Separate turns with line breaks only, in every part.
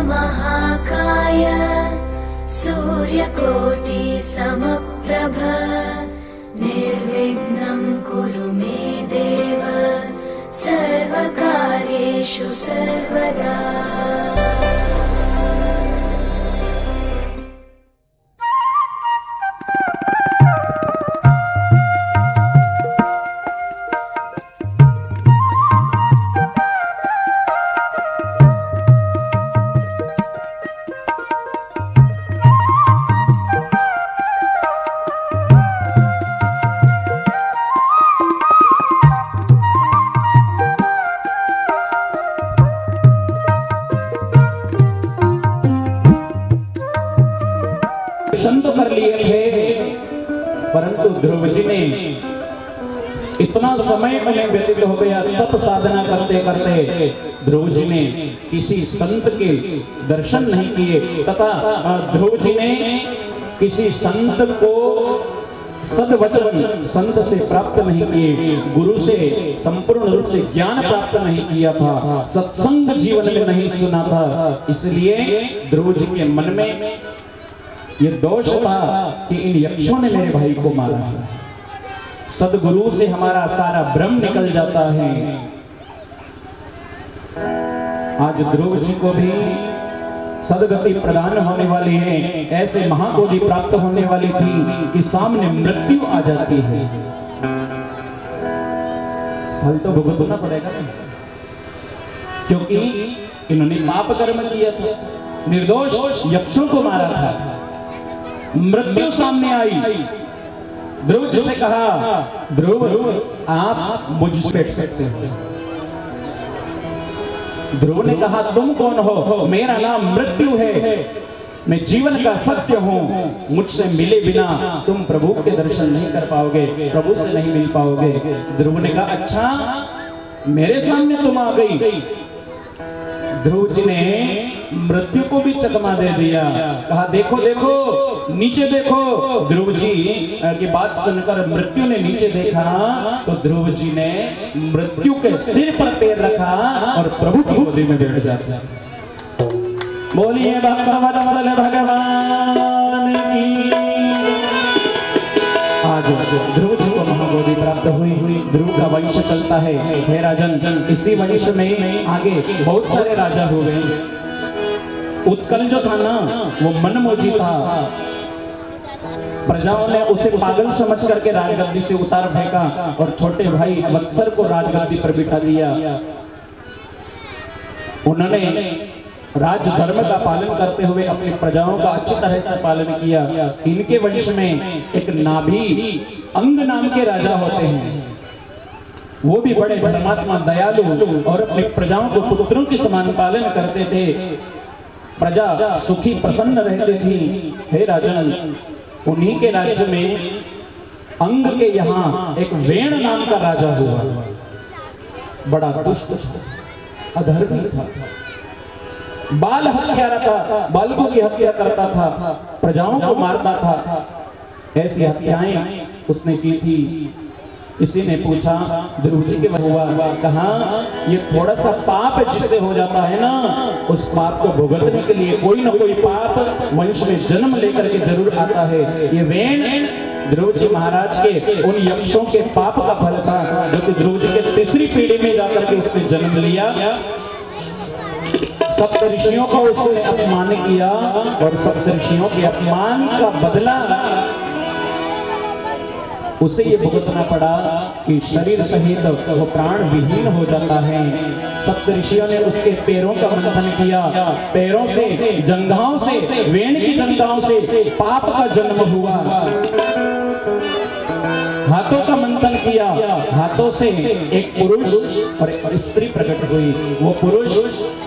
महाकाय सूर्यकोटि समप्रभ निर्विघ्नं कुरु मे देव सर्वकार्येषु सर्वदा।
तो कर लिए थे, परंतु ध्रुव जी ने इतना समय उन्हें व्यतीत हो गया तप साधना करते करते ध्रुव जी ने किसी संत के दर्शन नहीं किए तथा ध्रुव जी ने किसी संत को सद्वचन संत से प्राप्त नहीं किए, गुरु से संपूर्ण रूप से ज्ञान प्राप्त नहीं किया था, सत्संग जीवन में नहीं सुना था। इसलिए ध्रुव जी के मन में ये दोष था कि इन यक्षों ने मेरे भाई को मारा है। सदगुरु से हमारा सारा भ्रम निकल जाता है। आज ध्रुव जी को भी सदगति प्रदान होने वाली है, ऐसे महाबोधि प्राप्त होने वाली थी कि सामने मृत्यु आ जाती है। फल तो भुगतना पड़ेगा, क्योंकि इन्होंने पाप कर्म किया था, निर्दोष यक्षों को मारा था। मृत्यु सामने आई। ध्रुव जी से कहा, ध्रुव आप मुझसे बैठ सकते हो। ध्रुव ने कहा, तुम कौन हो? मेरा नाम मृत्यु है, मैं जीवन का सत्य हूं, मुझसे मिले बिना तुम प्रभु के दर्शन नहीं कर पाओगे, प्रभु से नहीं मिल पाओगे। ध्रुव ने कहा, अच्छा मेरे सामने तुम आ गई। ध्रुव जी ने मृत्यु को भी चकमा दे दिया, कहा देखो देखो नीचे देखो। ध्रुव जी की बात सुनकर मृत्यु ने नीचे देखा तो ध्रुव जी ने मृत्यु के सिर पर पैर रखा और प्रभु की गोदी में बैठ जाता। बोलिए भक्तवत्सल भगवान की। आज ध्रुव जी को महाबोधि प्राप्त हुई। ध्रुव का वंश चलता है। हे राजन, इसी वंश में आगे बहुत सारे राजा हो गए। उत्कल जो था ना, वो मनमोजी था। प्रजाओं ने उसे पागल समझ करके राजगद्दी से उतार फेंका और छोटे भाई वत्सर को राजगद्दी पर बिठा दिया। उन्होंने राजधर्म का पालन करते हुए अपनी प्रजाओं का अच्छी तरह से पालन किया। इनके वंश में एक नाभि अंग नाम के राजा होते हैं। वो भी बड़े धर्मात्मा, दयालु और अपनी प्रजाओं को पुत्रों के समान पालन करते थे। प्रजा सुखी प्रसन्न रहती थी। हे राजन, उन्हीं के राज्य में अंग के यहाँ एक वेण नाम का राजा हुआ। बड़ा दुष्ट अधर्मी था, बाल हत्यारा था, बालकों की हत्या करता था, प्रजाओं को मारता था। ऐसी हत्याएं उसने की थी। किसी ने पूछा ध्रुव जी के हुआ, कहा ये थोड़ा सा पाप जिससे हो जाता है ना, उस पाप को भुगतने के लिए कोई ना कोई पाप वंश में जन्म लेकर के जरूर आता है। ये वेण ध्रुव जी महाराज के उन यक्षों के पाप का फल था, जो कि ध्रुव जी के तीसरी पीढ़ी में जाकर के उसने जन्म लिया। सप्त ऋषियों का उसने अपमान किया और सप्त ऋषियों के अपमान का बदला उसे ये भुगतना पड़ा कि शरीर सहित वो प्राण विहीन हो जाता है। सप्त ऋषियों ने उसके पैरों का मंथन किया। पैरों से, जंघाओं से, वेण की जंघाओं से पाप का जन्म हुआ। हाथों का मंथन किया, हाथों से एक पुरुष और एक स्त्री प्रकट हुई। वो पुरुष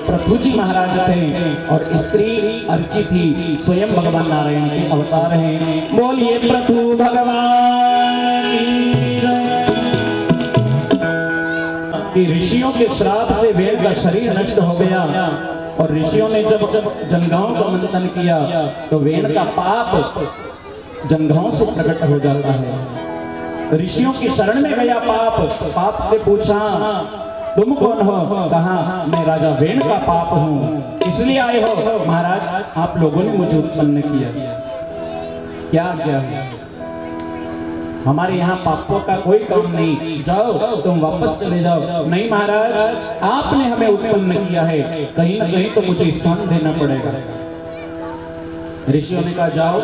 पृथ्वी महाराज थे और स्त्री अर्ची थी। स्वयं भगवान नारायण के अवतार हैं। बोलिए पृथु भगवान की। ऋषियों के श्राप से वेद का शरीर नष्ट हो गया और ऋषियों ने जब जंघाओं का मंथन किया तो वेद का पाप जंघाओं से प्रकट हो जाता है। ऋषियों की शरण में गया पाप से पूछा तुम कौन हो? कहा मैं राजा वेण का पाप हूँ। इसलिए आए हो? महाराज आप लोगों ने मुझे उत्पन्न किया। क्या क्या हमारे यहाँ पापों का कोई काम नहीं, जाओ तुम वापस चले जाओ। नहीं महाराज, आपने हमें उत्पन्न किया है, कहीं ना कहीं तो मुझे स्थान देना पड़ेगा। ऋषियों ने कहा जाओ,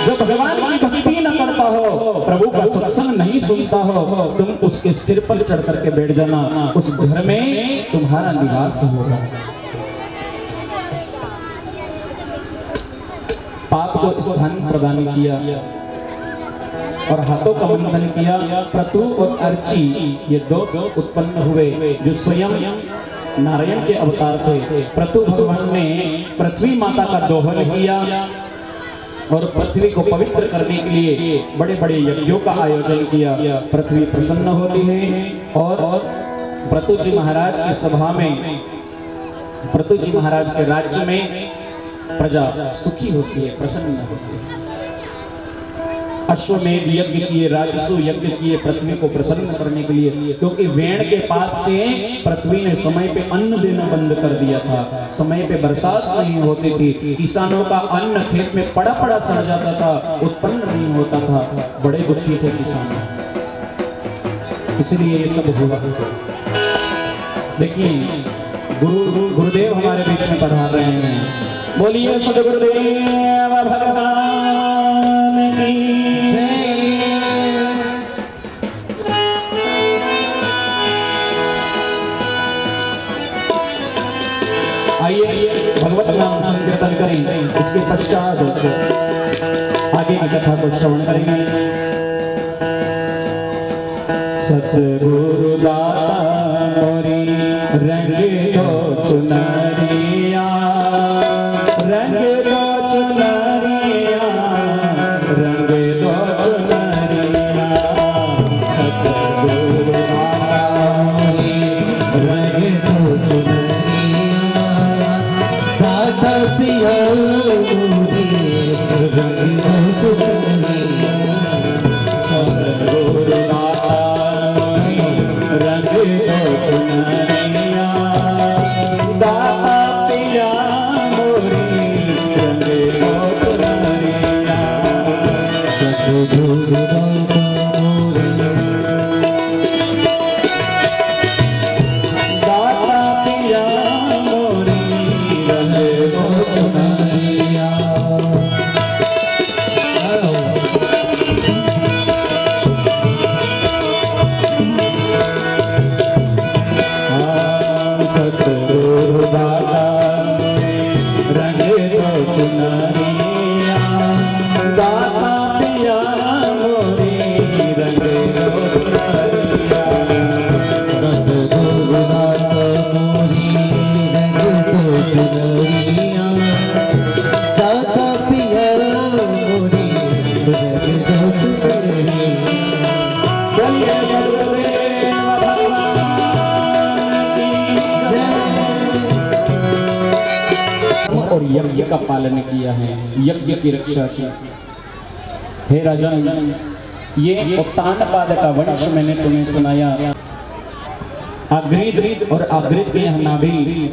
जो भगवान की भक्ति न करता हो, प्रभु का सत्संग नहीं सुनता हो, तुम उसके सिर पर चढ़ करके बैठ जाना, उस घर में तुम्हारा निवास होगा। पाप को स्थान प्रदान किया और हाथों का बंधन किया। प्रतु और अर्ची ये दो उत्पन्न हुए जो स्वयं नारायण के अवतार थे। प्रतु भगवान ने पृथ्वी माता का दोहन किया और पृथ्वी को पवित्र करने के लिए बड़े बड़े यज्ञों का आयोजन किया। पृथ्वी प्रसन्न होती है और प्रतु जी महाराज की सभा में, प्रतु जी महाराज के राज्य में प्रजा सुखी होती है, प्रसन्न होती है। अश्वमेध यज्ञ किए, राजसु यज्ञ किए पृथ्वी को प्रसन्न करने के लिए, क्योंकि वेण के पाप से पृथ्वी ने समय पे अन्न देना बंद कर दिया था। समय पे बरसात नहीं होती थी, किसानों का अन्न खेत में पड़ा पड़ा सड़ जाता था, उत्पन्न नहीं होता था, बड़े दुखी थे किसान। इसलिए ये सब हुआ। देखिए गुरुदेव हमारे बीच में पढ़ा रहे हैं। बोलिए सदगुरुदेव भगवान की आइए भगवत नाम संकीर्तन करें। इसके पश्चात आगे की कथा को श्रवण करेंगे। सतगुरु दाता मोरी रंगे दो चुनरिया, रंगे दो चुनरिया, रंगे दो चुनरिया। सतगुरु दाता मोरी रंगे दो चुनरिया, दाता पिया मोरी रंगे दो चुनरिया। सतगुरु दाता मोरी रंगे दो चुनरिया, दाता पिया मोरी रंगे दो चुनरिया। सतगुरु दाता मोरी दाता पिया मोरी रंगे दो चुनरिया। सतगुरु दाता रंगे दो चुनरिया, दाता पिया मोरी रंगे दो चुनरिया। सतगुरु दाता मोरी रंगे दो चुनरिया, दाता पिया मोरी रंगे दो चुनरिया। बोलिए सदगुरुदेव भगवान की जय। और यज्ञ का पालन किया है, यज्ञ की रक्षा की। हे राजन, ये उत्तानपाद का वंश मैंने तुम्हें सुनाया। अग्रिद और अग्रिद के यहाँ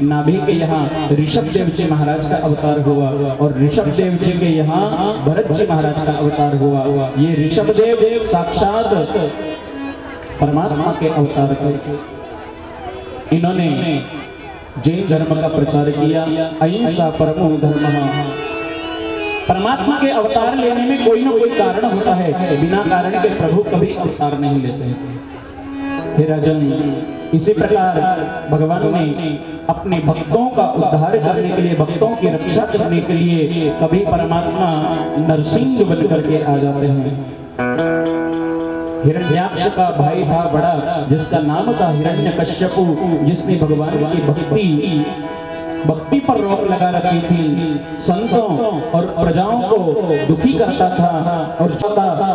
नाभि के यहाँ ऋषभ देव जी महाराज का अवतार हुआ और ऋषभ देव जी के यहाँ भरत जी महाराज का अवतार हुआ। ये ऋषभ देव साक्षात परमात्मा के अवतार थे। इन्होंने जैन धर्म का प्रचार किया। अहिंसा परमो धर्मः। परमात्मा के अवतार लेने में कोई ना कोई कारण होता है, बिना कारण के प्रभु कभी अवतार नहीं लेते। हे राजन, इसी प्रकार भगवान ने अपने भक्तों का उद्धार करने के लिए, भक्तों की रक्षा करने के लिए कभी परमात्मा नरसिंह बन करके आ जाते हैं। हिरण्याक्ष का भाई था बड़ा, जिसका नाम था हिरण्यकश्यपु, जिसने भगवान की भक्ति पर रोक लगा रखी थी, संतों और प्रजाओं को दुखी करता था और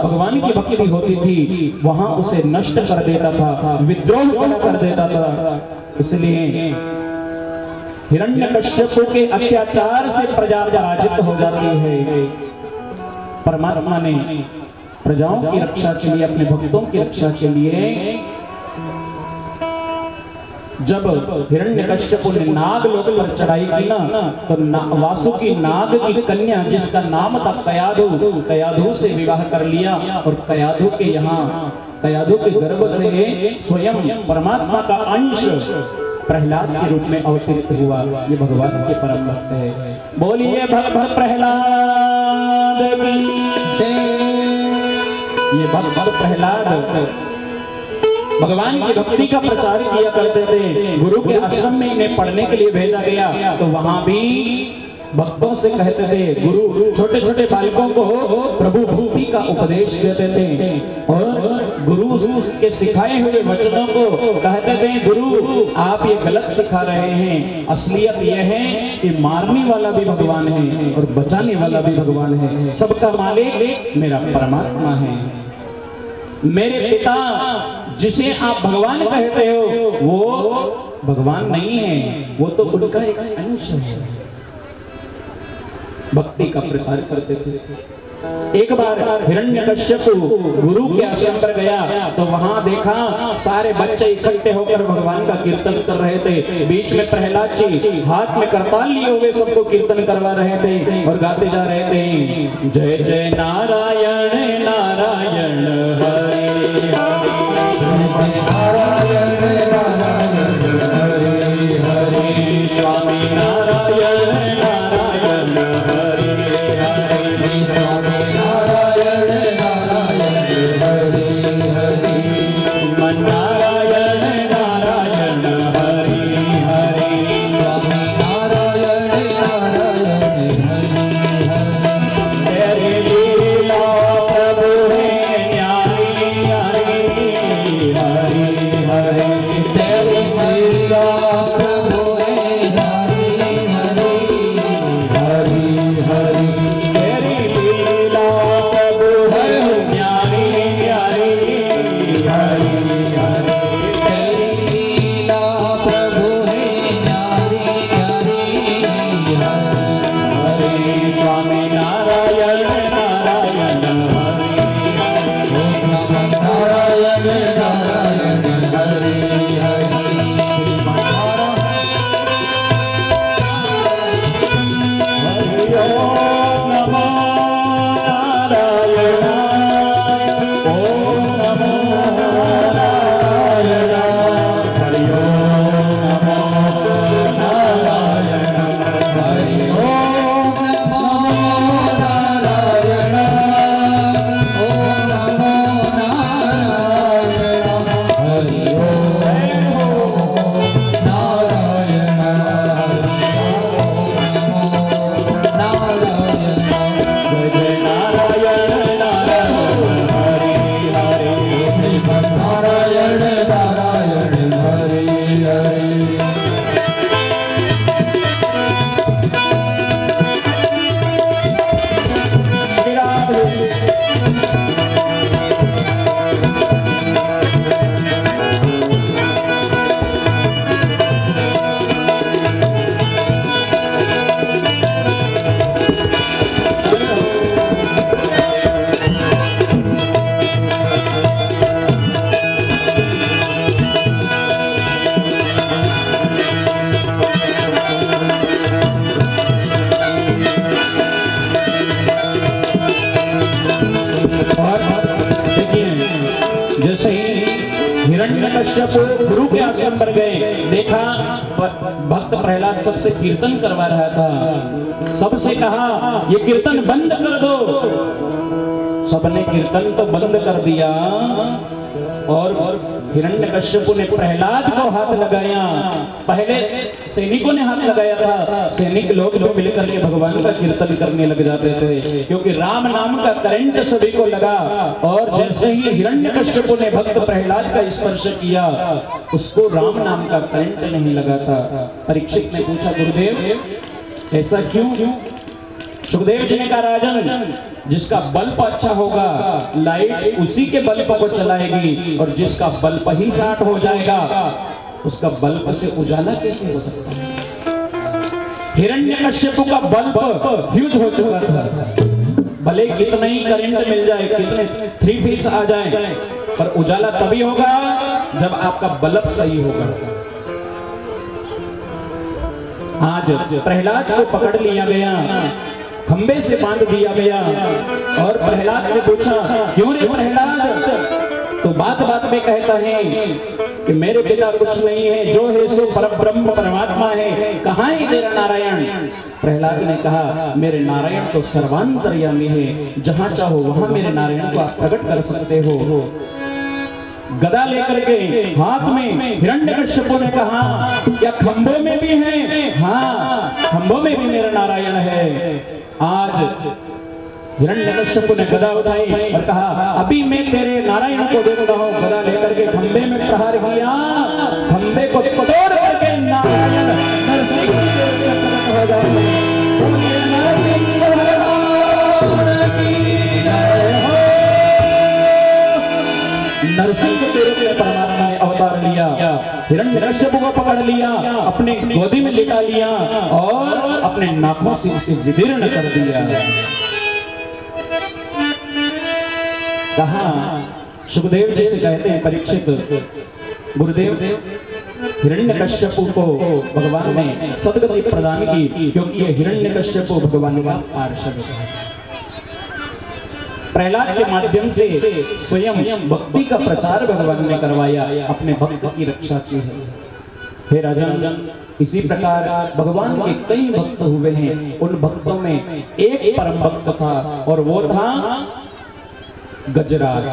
भगवान की भक्ति होती थी वहां उसे नष्ट कर देता था, विद्रोह कर देता था। इसलिए हिरण्यकश्यपु के अत्याचार से प्रजा पराजित हो जाती है। परमात्मा ने प्रजाओं की रक्षा के लिए, अपने भक्तों की रक्षा के लिए जब हिरण्यकश्यप ने नागलोक पर चढ़ाई की ना, तो वासुकी नाग की कन्या जिसका नाम था कयाधु से विवाह कर लिया। और कयाधु के गर्भ से स्वयं परमात्मा का अंश प्रहलाद के रूप में अवतरित हुआ। ये भगवान के परम भक्त है। बोलिए भक्त प्रहलाद की। ये भक्त प्रहलाद भगवान की भक्ति का प्रचार किया करते थे। गुरु के आश्रम में इन्हें पढ़ने के लिए भेजा गया, तो वहां भी भक्तों से कहते थे, गुरु छोटे छोटे बालकों को प्रभु भक्ति का उपदेश देते थे और गुरु के सिखाए हुए वचनों को कहते थे, गुरु आप ये गलत सिखा रहे हैं। असलियत यह है कि मारने वाला भी भगवान है और बचाने वाला भी भगवान है। सबका मालिक मेरा परमात्मा है। मेरे पिता जिसे आप भगवान कहते हो वो भगवान नहीं है, वो तो उनका एक अंश है। भक्ति का प्रचार करते थे। एक बार हिरण्यकश्यप गुरु के आश्रम पर गया, तो वहां देखा सारे बच्चे इकट्ठे होकर भगवान का कीर्तन कर रहे थे। बीच में प्रहलाद जी हाथ में करताल लिए हुए सबको कीर्तन करवा रहे थे और गाते जा रहे थे, जय जय नारायण नारायण हरे नारायण नारायण हरे हरे स्वामी नारायण नारायण हरे हरे स्वामी नारायण नारायण हरे हरे नारायण नारायण हरे हरे स्वामी नारायण नारायण हरे हरे। तेरी लीला प्रभु है न्यारी न्यारी हरे हरे। तेरी लीला प्रभु है न्यारी न्यारी हरे हरे। तेरी लीला प्रभु है न्यारी न्यारी हरे हरे। तेरी लीला प्रभु है न्यारी न्यारी हरे हरे स्वामी नारायण नारायण हरे हरे स्वामी नारायण नारायण हरे हरे। हरि ओम नमो नारायणाय ओम नमो नारायणाय हरि ओम नमो नारायण हरि ओम नमो नारायण ओम नमो नारायण हरि ओम नारायण जय जय नारायण नारायण हरे हरे श्री नारायण नारायण हरे हरे। श्री राधे। जैसे ही हिरण्यकश्यप गुरु के आश्रम पर गए, देखा भक्त प्रहलाद सबसे कीर्तन करवा रहा था। सबसे कहा ये कीर्तन बंद कर दो। सबने कीर्तन तो बंद कर दिया और हिरण्यकश्यप ने प्रहलाद को हाथ लगाया। पहले सैनिकों ने हाथ लगाया था। सैनिक लोग जो मिलकर के भगवान का कीर्तन करने लग जाते थे, क्योंकि राम नाम का करंट सभी को लगा। और जैसे ही हिरण्यकश्यप ने भक्त प्रहलाद का स्पर्श किया, उसको राम नाम का करंट नहीं लगा था। परीक्षित ने पूछा, गुरुदेव ऐसा क्यों? सुखदेव जी ने कहा, राजन जिसका बल्ब अच्छा होगा लाइट उसी के बल्ब को चलाएगी, और जिसका बल्ब ही शार्ट हो जाएगा उसका बल्ब से उजाला कैसे हो सकता है? हिरण्यकश्यप का बल्ब फ्यूज हो चुका था। भले कितना ही करंट मिल जाए, कितने 3 फेज आ जाए, पर उजाला तभी होगा जब आपका बल्ब सही होगा। आज प्रहलाद को पकड़ लिया गया, खंबे से बांध दिया गया और प्रहलाद से पूछा, क्यों रे प्रहलाद? तो बात बात में कहता है कि मेरे पिता कुछ नहीं है, जो है सो परब्रह्म परमात्मा है, कहाँ है तेरा नारायण? प्रहलाद ने कहा, मेरे नारायण तो सर्वांतर्यामी है, जहां चाहो वहां मेरे नारायण को आप प्रकट कर सकते हो। गदा लेकर के हाथ में हिरण्यकश्यप ने कहा, क्या खंभों में भी है? हाँ, खंभों में भी मेरा नारायण है। आज हिरण्यकश्यप ने गदा उठाई और कहा, अभी मैं तेरे नारायण को देखता हूँ। गदा लेकर के खंभे में प्रहार किया, खंभे को तोड़ करके नारायण नरसिंह हो जाएंगे। नरसिंह के रूप में परमात्मा ने अवतार लिया, हिरण्यकश्यप को पकड़ लिया, अपने गोदी में लिटा लिया और अपने नाखों से उसे विदीर्ण कर दिया। कहा सुखदेव जी से कहते हैं, परीक्षित गुरुदेव हिरण्यकश्यप को भगवान ने सद्गति प्रदान की, क्योंकि ये हिरण्यकश्यप भगवान का पार्षद है। प्रहलाद के माध्यम से स्वयं भक्ति का प्रचार भगवान ने करवाया, अपने भक्त की रक्षा की है। हे राजन, इसी प्रकार भगवान के कई भक्त हुए हैं। उन भक्तों में एक परम भक्त था और वो था गजराज।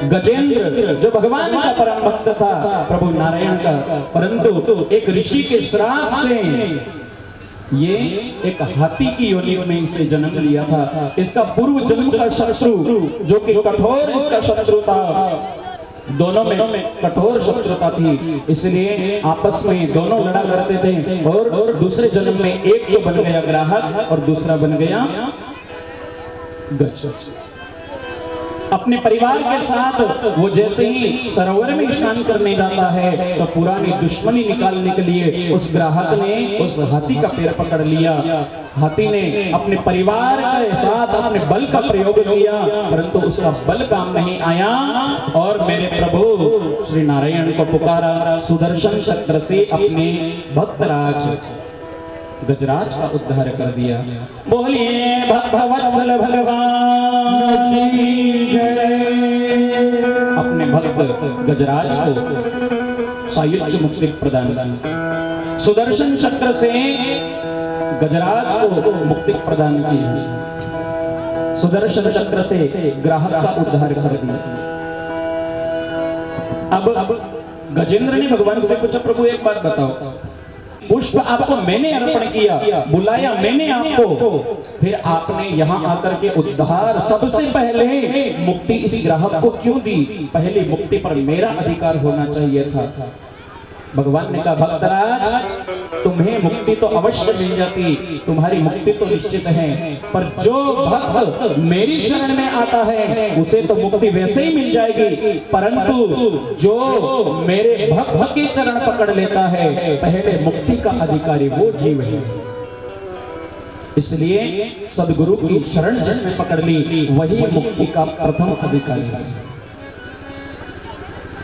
गजेंद्र जो भगवान का परम भक्त था, प्रभु नारायण का, परंतु एक ऋषि के श्राप से ये एक हाथी की योनि में इसे जन्म लिया था। इसका पूर्व जन्म का शत्रु जो कि कठोर इसका शत्रु था, दोनों में कठोर शत्रुता थी, इसलिए आपस में दोनों लड़ा करते थे। और दूसरे जन्म में एक तो बन गया ग्राहक और दूसरा बन गया गज। अपने परिवार के साथ वो जैसे ही सरोवर में स्नान करने जाता है तो पुरानी दुश्मनी निकालने के लिए उस ग्राहक ने उस हाथी का पैर पकड़ लिया। हाथी ने अपने परिवार के साथ अपने बल का प्रयोग किया, परंतु उसका बल काम नहीं आया और मेरे प्रभु श्री नारायण को पुकारा। सुदर्शन चक्र से अपने भक्तराज गजराज का उद्धार कर दिया। बोलिए भक्तवत्सल भगवान की जय। अपने भक्त गजराज को सायुज्य मुक्ति प्रदान की, सुदर्शन चक्र से गजराज को मुक्ति प्रदान की, सुदर्शन चक्र से ग्राहक का उद्धार कर दिया। अब गजेंद्र ने भगवान से पूछा, प्रभु एक बात बताओ, पुष्प आपको मैंने अर्पण किया, बुलाया मैंने आपको, फिर आपने यहाँ आकर के उद्धार सबसे पहले मुक्ति इस ग्राहक को क्यों दी? पहले मुक्ति पर मेरा अधिकार होना चाहिए था। भगवान ने कहा, भक्तराज तुम्हें मुक्ति तो अवश्य मिल जाती, तुम्हारी मुक्ति तो निश्चित है, पर जो भक्त मेरी शरण में आता है उसे तो मुक्ति वैसे ही मिल जाएगी, परंतु जो मेरे भक्त के चरण पकड़ लेता है पहले मुक्ति का अधिकारी वो जीव है। इसलिए सदगुरु की शरण जिसने पकड़ ली वही मुक्ति का प्रथम अधिकारी है।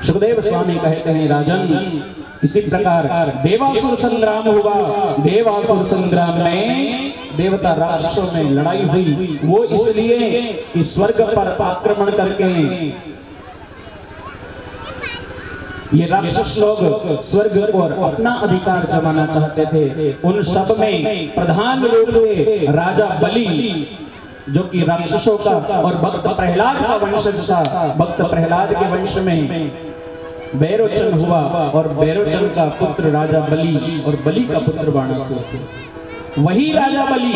सुखदेव स्वामी कहते हैं, राजन इसी प्रकार देवासुर संग्राम हुआ। देवासुर संग्राम में देवता राक्षसों में लड़ाई हुई, वो इसलिए कि स्वर्ग पर आक्रमण करके ये राक्षस लोग स्वर्ग पर अपना अधिकार जमाना चाहते थे। उन सब में प्रधान रूप से राजा बलि जो कि राक्षसों का और भक्त प्रहलाद का वंशज था। भक्त प्रहलाद के वंश में बैरोचन हुआ और बैरोचन का पुत्र राजा बलि और बलि का पुत्र बाणासुर। वही राजा बलि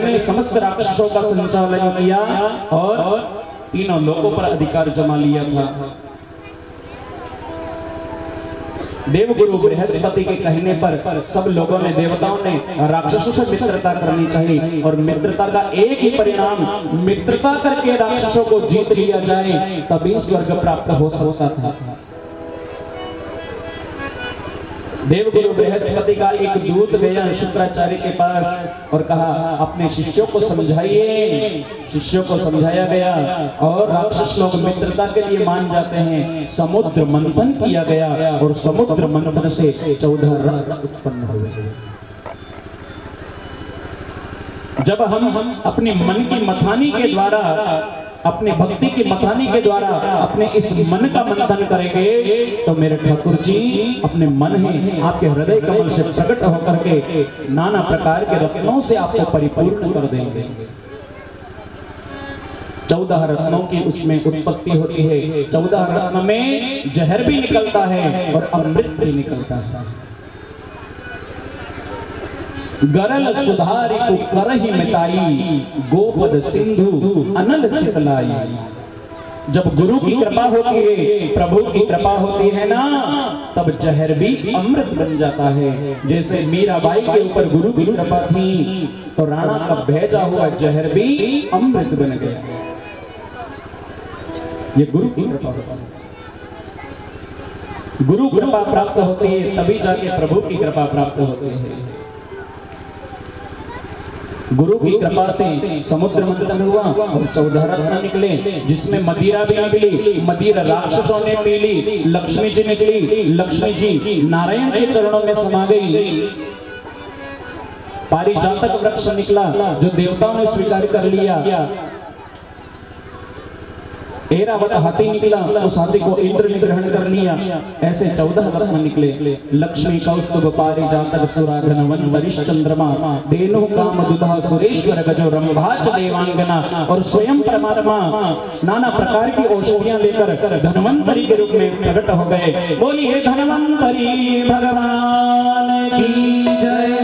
ने समस्त राक्षसों का संचालन किया और तीनों लोकों पर अधिकार जमा लिया था। देवगुरु बृहस्पति के कहने पर सब लोगों ने, देवताओं ने राक्षसों से मित्रता करनी चाहिए और मित्रता का एक ही परिणाम, मित्रता करके राक्षसों को जीत लिया जाए तभी स्वर्ग प्राप्त हो सकता था। देवगुरु बृहस्पति का एक दूत गया शुक्राचार्य के पास और कहा अपने शिष्यों को समझाइए। शिष्यों को समझाया गया और राक्षस लोग मित्रता के लिए मान जाते हैं। समुद्र मंथन किया गया और समुद्र मंथन से 14 रत्न उत्पन्न हुए। जब हम अपने मन की मथानी के द्वारा, अपने भक्ति की मथानी के द्वारा अपने इस मन का मंथन करेंगे तो मेरे ठाकुर जी अपने मन है आपके हृदय कमल से प्रकट होकर के नाना प्रकार के रत्नों से आपको परिपूर्ण कर देंगे। 14 रत्नों की उसमें उत्पत्ति होती है। 14 रत्न में जहर भी निकलता है और अमृत भी निकलता है। गरल सुधारी को करहि मिटाई, गोपद सिंधु अनल सितलाई। जब गुरु की कृपा होती है, प्रभु की कृपा होती है ना, तब जहर भी अमृत बन जाता है। जैसे मीराबाई के ऊपर गुरु की कृपा थी तो राणा का भेजा हुआ जहर भी अमृत बन गया। ये गुरु की कृपा होती है। गुरु कृपा प्राप्त होती है तभी जाके प्रभु की कृपा प्राप्त होती है। गुरु की कृपा से समुद्र मंथन हुआ और 14 रत्न निकले, जिसमें मदिरा भी निकली। मदिरा राक्षसों ने पी ली, लक्ष्मी जी निकली। लक्ष्मी जी नारायण के चरणों में समा गई। पारिजातक वृक्ष निकला जो देवताओं ने स्वीकार कर लिया। ऐरावत हाथी निकला, उस हाथी को इंद्र ने ग्रहण कर लिया। ऐसे 14 रत्न निकले। लक्ष्मी कौस्तुभ पारिजातक सुराधन वन वरिष्ठ चंद्रमा देनु काम दुधा सुरेश्वर गजो रंभाच देवांगना। और स्वयं परमात्मा नाना प्रकार की औषधियां लेकर धन्वंतरी के रूप में प्रकट हो गए। बोलिए धन्वंतरी भगवान की जय।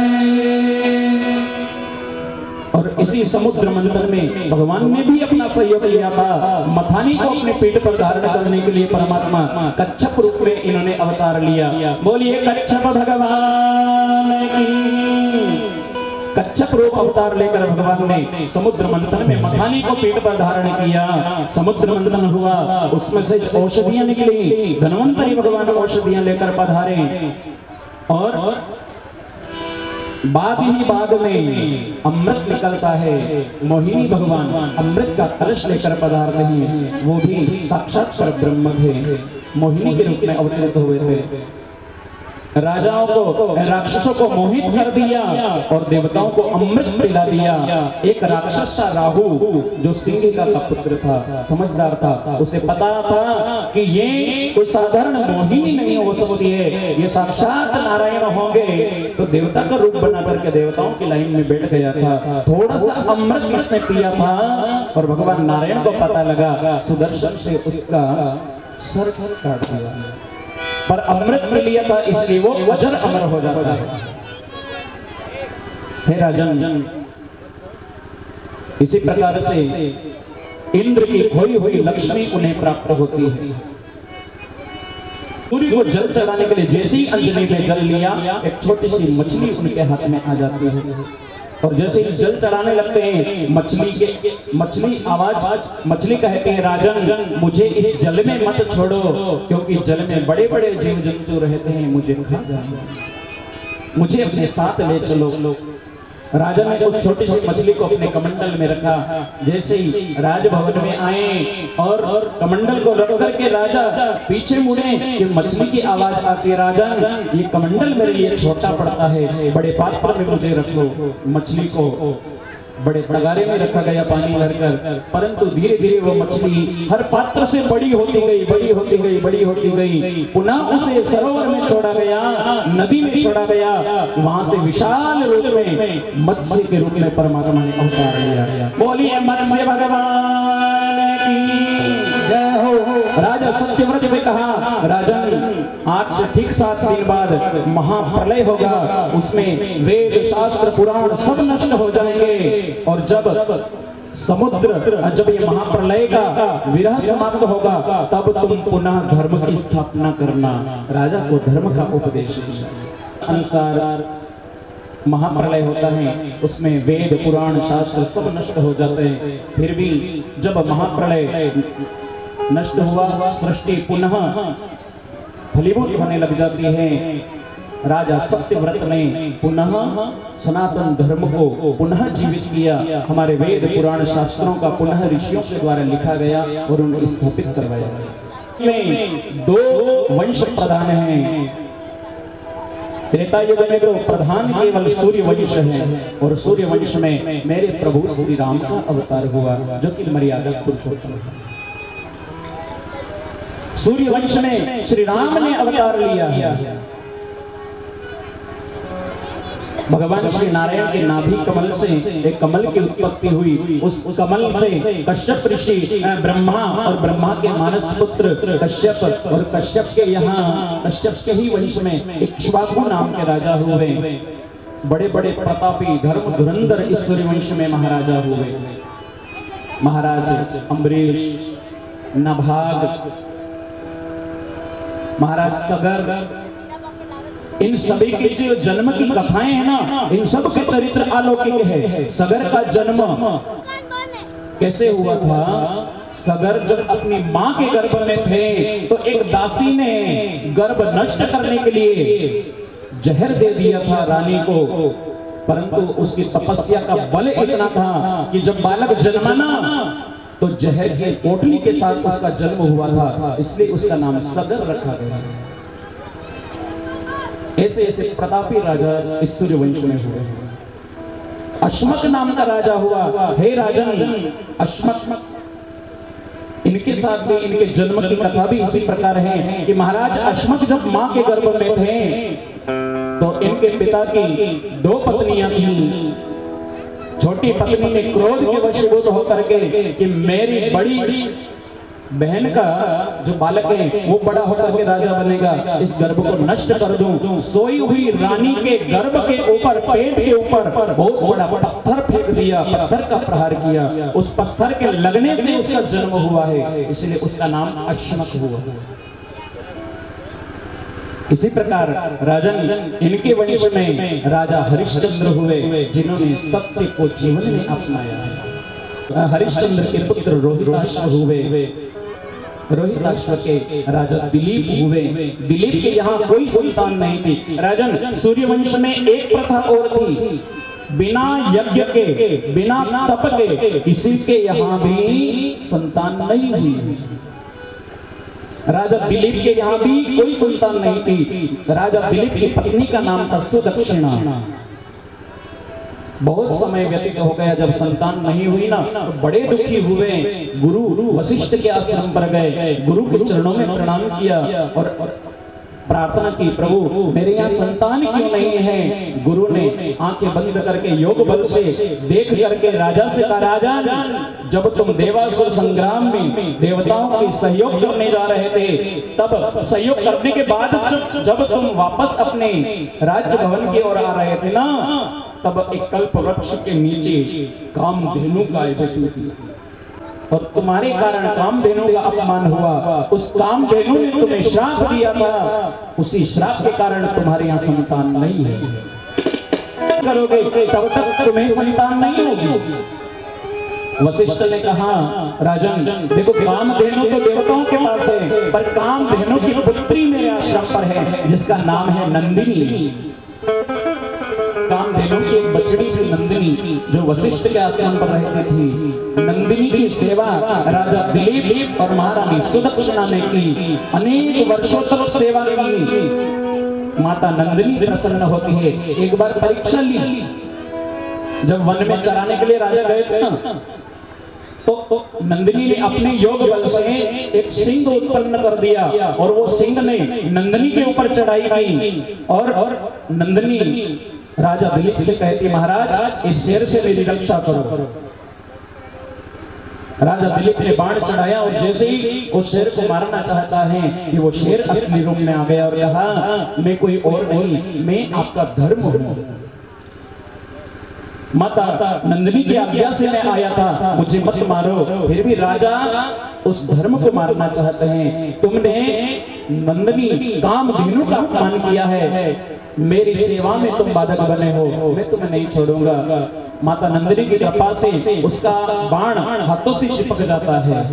और इसी समुद्र मंथन में भगवान ने भी अपना सहयोग लिया था। मथानी को अपने पेट पर धारण करने के लिए परमात्मा कच्छप रूप में इन्होंने अवतार लिया। बोलिए कच्छप भगवान की। कच्छप रूप अवतार लेकर भगवान ने समुद्र मंथन में मथानी को पेट पर धारण किया। समुद्र मंथन हुआ, उसमें से औषधियां निकली। धन्वंतरी भगवान औषधियां लेकर पधारे और बाद ही बाद में अमृत निकलता है। मोहिनी भगवान अमृत का कलश लेकर पधारते हैं। वो भी साक्षात पर ब्रह्म थे, मोहिनी के रूप में अवतरित हुए थे। राजाओं को, राक्षसों को मोहित कर दिया और देवताओं को अमृत पिला दिया। एक राक्षस था राहु, जो सिंहिका का पुत्र था, समझदार था। उसे पता था कि ये कोई साधारण मोहिनी नहीं हो सकती है, ये साक्षात नारायण होंगे। तो देवता का रूप बना करके देवताओं की लाइन में बैठ गया था। थोड़ा सा अमृत इसने पिया था और भगवान नारायण को पता लगा, सुदर्शन से उसका सर काट दिया। पर अमृत में लिया था इसलिए वो अजर अमर हो जाता है। हे राजन, इसी प्रकार से इंद्र की खोई हुई लक्ष्मी उन्हें प्राप्त होती है। सूर्य को जल चढ़ाने के लिए जैसे ही अंजलि में जल लिया, एक छोटी सी मछली उनके हाथ में आ जाती है। और जैसे ही जल चढ़ाने लगते हैं, मछली कहते हैं राजन, मुझे इस जल में मत छोड़ो, क्योंकि जल में बड़े बड़े जीव जंतु रहते हैं, मुझे खा जाएंगे, मुझे अपने साथ ले चलो। राजा ने उस छोटी सी मछली को अपने कमंडल में रखा। जैसे ही राजभवन में आए और कमंडल को रख करके राजा पीछे मुड़े कि मछली की आवाज आती है, राजन ये कमंडल मेरे लिए छोटा पड़ता है, बड़े पात्र में मुझे रखो। मछली को बड़े तगारे में रखा गया पानी भरकर, परंतु धीरे धीरे वो मछली हर पात्र से बड़ी होती गई। पुनः उसे सरोवर में छोड़ा गया, नदी में छोड़ा गया। वहां से विशाल रूप में मत्स्य के रूप में परमात्मा ने अवतार लिया। बोलिए मत्स्य भगवान की जय हो। राजा सत्यव्रत से कहा, राजन आज से ठीक 7 दिन बाद महाप्रलय होगा, उसमें वेद शास्त्र पुराण सब नष्ट हो जाएंगे। और जब ये महाप्रलय का विरह समाप्त होगा, तब तुम पुनः धर्म की स्थापना करना। राजा को धर्म का उपदेश अनुसार महाप्रलय होता है, उसमें वेद पुराण शास्त्र सब नष्ट हो जाते हैं। फिर भी जब महाप्रलय नष्ट हुआ, सृष्टि पुनः फलीभूत होने लग जाती है। राजा सत्यव्रत ने पुनः सनातन धर्म को पुनः जीवित किया। हमारे वेद पुराण शास्त्रों का पुनः ऋषियों के द्वारा लिखा गया और उनको स्थापित करवाया। में 2 वंश प्रधान हैं। त्रेता युग में तो प्रधान केवल सूर्य वंश है और सूर्य वंश में मेरे प्रभु श्री राम का अवतार हुआ जो कि मर्यादा पुरुषोत्तम है। सूर्य वंश में श्री राम ने अवतार लिया। भगवान श्री नारायण के नाभि कमल से एक कमल की उत्पत्ति हुई। उस कमल से कश्यप ऋषि ब्रह्मा और ब्रह्मा के मानस पुत्र कश्यप और कश्यप के यहाँ कश्यप के ही वंश में इक्ष्वाकु नाम के राजा हुए। बड़े बड़े प्रतापी धर्म धुरंधर इस सूर्य वंश में महाराजा हुए। महाराज अम्बरीश, नभाग, महाराज सगर, इन सभी के जो जन्म की कथाएं हैं ना, इन सब के चरित्र अलौकिक है। सगर का जन्म कैसे हुआ था? सगर जब अपनी मां के गर्भ में थे तो एक दासी ने गर्भ नष्ट करने के लिए जहर दे दिया था रानी को, परंतु उसकी तपस्या का बल इतना था कि जब बालक जन्मा ना तो जहर की पोटली के साथ उसका जन्म हुआ था, इसलिए उसका नाम सगर रखा गया। ऐसे ऐसे प्रतापी राजा इस सूर्य वंश में हुए। अश्मक नाम का राजा हुआ। हे राजन अश्मक, इनके साथ भी इनके जन्म की कथा भी इसी प्रकार है कि महाराज अश्मक जब मां के गर्भ में थे तो इनके पिता की 2 पत्नियां थीं। छोटी पत्नी ने क्रोध के वशीभूत होकर के कि मेरी बड़ी बहन का जो बालक है वो बड़ा होकर के राजा बनेगा, इस गर्भ को नष्ट कर दूं। सोई हुई रानी के गर्भ के ऊपर, पेट के ऊपर बहुत बड़ा पत्थर फेंक दिया, पत्थर का प्रहार किया। उस पत्थर के लगने से उसका जन्म हुआ है, इसलिए उसका नाम अश्मक हुआ। इसी प्रकार राजन इनके वंश में राजा हरिश्चंद्र हुए जिन्होंने सत्य को जीवन में अपनाया। हरिश्चंद्र के पुत्र रोहिताश्व हुए। रोहिताश्व के राजा दिलीप हुए। दिलीप के यहाँ कोई संतान नहीं थी। राजन सूर्यवंश में एक प्रथा और थी, बिना यज्ञ के, बिना तप के किसी के यहाँ भी संतान नहीं हुई। राजा दिलीप के यहाँ भी कोई संतान नहीं थी। राजा दिलीप की पत्नी का नाम था सुदक्षिणा। बहुत समय व्यतीत हो गया, जब संतान नहीं हुई ना तो बड़े दुखी हुए। गुरु वशिष्ठ के आश्रम पर गए, गुरु के चरणों में प्रणाम किया और प्रार्थना की, प्रभु मेरे यहाँ संतान क्यों नहीं है? गुरु ने आंखें बंद करके योग बल से देख करके राजा से कहा, राजा जब तुम देवासुर संग्राम में देवताओं की सहयोग करने जा रहे थे, तब सहयोग करने के बाद जब तुम वापस अपने राज्य भवन की ओर आ रहे थे ना, तब एक कल्प वृक्ष के नीचे कामधेनु गाय बैठी थी और तुम्हारे कारण कामधेनु का अपमान हुआ। उस कामधेनु ने तुम्हें श्राप दिया था, उसी श्राप के कारण तुम्हारे यहाँ संतान नहीं है। करोगे तब तक तुम्हें संतान नहीं होगी। वशिष्ठ ने कहा, राजन देखो कामधेनु तो देवताओं के पास है, पर कामधेनु की पुत्री मेरे आश्रम पर है जिसका नाम है नंदिनी। कामधेनु की एक बछड़ी थी नंदिनी, जो वशिष्ठ के आश्रम पर रहती थी। नंदिनी की सेवा राजा दिलीप और महारानी सुदक्षिणा ने की। अनेक वर्षों तक सेवा की। माता नंदिनी प्रसन्न होती है। एक बार परीक्षा ली, जब वन में चराने के लिए राजा गए थे ना, तो नंदिनी ने अपने योग बल से एक सिंह उत्पन्न कर दिया और वो सिंह ने नंदिनी के ऊपर चढ़ाई की और नंदिनी राजा दिलीप से कहती, महाराज इस शेर से मेरी रक्षा करो। राजा दिलीप ने बाण चढ़ाया और जैसे ही उस शेर को मारना चाहता है कि वो शेर असली रूप में आ गया और कहा, मैं कोई और नहीं, मैं आपका धर्म हूं। माता नंदिनी की आज्ञा से मैं आया था, मुझे मत मारो। फिर भी राजा उस धर्म को मारना चाहते हैं। तुमने नंदिनी कामधेनु का अपमान किया है, मेरी सेवा में तुम बाधक बने हो, मैं तुम्हें नहीं छोड़ूंगा। माता नंदिनी की कृपा से उसका बाण हाथों से चिपक जाता है।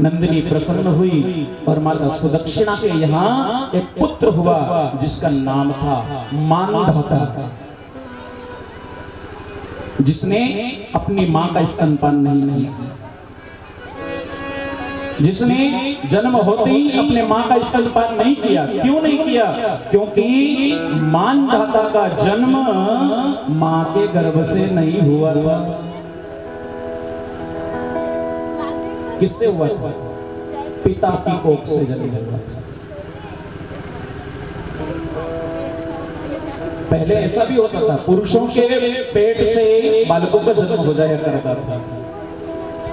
नंदिनी प्रसन्न हुई और माता सुदक्षिणा के यहाँ एक पुत्र हुआ जिसका नाम था मानधाता, जिसने अपनी मां का स्तनपान नहीं किया, जिसने जन्म होते ही अपने मां का स्तनपान नहीं किया। क्यों नहीं किया? क्योंकि मानधाता का जन्म मां के गर्भ से नहीं हुआ था। किससे हुआ था? पिता की कोख से जन्म हुआ था। पहले ऐसा भी होता था, पुरुषों के पेट से बालकों का जन्म हो जाया करता था।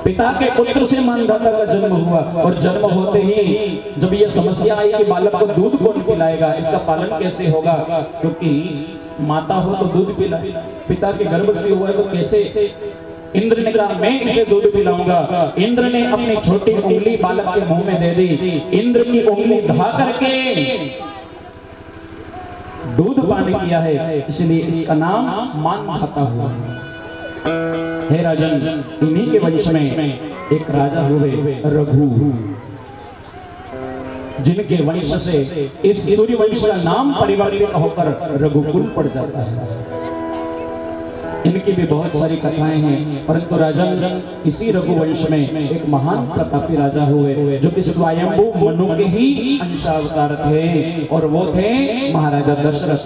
पिता के पुत्र से मानधाता का जन्म हुआ और जन्म होते ही जब ये समस्या आई कि बालक को दूध कौन पिलाएगा, इसका पालन कैसे होगा, क्योंकि माता हो तो दूध पिलाए, पिता के गर्भ से हुआ तो कैसे? इंद्र ने कहा मैं इसे दूध पिलाऊंगा। इंद्र ने अपनी छोटी उंगली बालक के मुंह में दे दी। इंद्र की उंगली ढा करके दूध पान किया है, इसलिए इसका नाम मानधाता हुआ। हे राजन, इन्हीं के वंश में एक राजा हुए रघु, जिनके वंश से इस सूर्य वंश का नाम परिवर्तित होकर रघुकुल पड़ जाता है। इनकी भी बहुत सारी कथाएं हैं, परंतु राजन इसी रघुवंश में एक महान प्रतापी राजा हुए जो कि स्वयंभू मनु के ही अंशावतार थे, और वो थे महाराजा दशरथ।